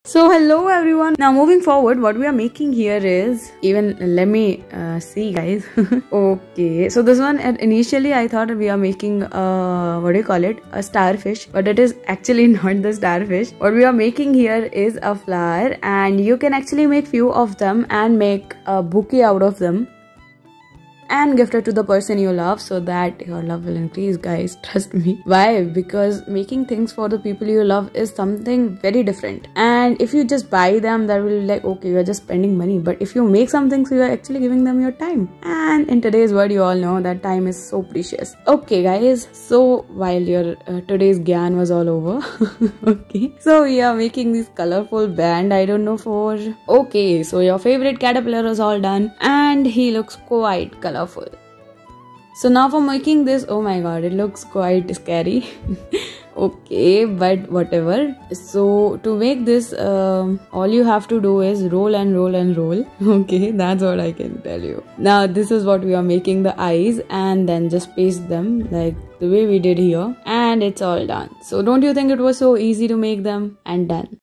So hello everyone. Now moving forward, what we are making here is, even let me see guys. Okay, so this one, initially I thought we are making what do you call it, a starfish, but it is actually not the starfish. What we are making here is a flower, and you can actually make few of them and make a bouquet out of them and gift it to the person you love, so that your love will increase, guys. Trust me. Why? Because making things for the people you love is something very different, and if you just buy them, that will be like, okay, you're just spending money. But if you make something, so you're actually giving them your time, and in today's world you all know that time is so precious. Okay guys, so while your today's gyan was all over, okay, so we are making this colorful band, I don't know for. Okay, so your favorite caterpillar is all done and he looks quite colorful. So now for making this, oh my god, it looks quite scary. Okay, but whatever. So to make this, all you have to do is roll and roll and roll. Okay, that's what I can tell you. Now this is what we are making, the eyes, and then just paste them like the way we did here, and it's all done. So don't you think it was so easy to make them? And done.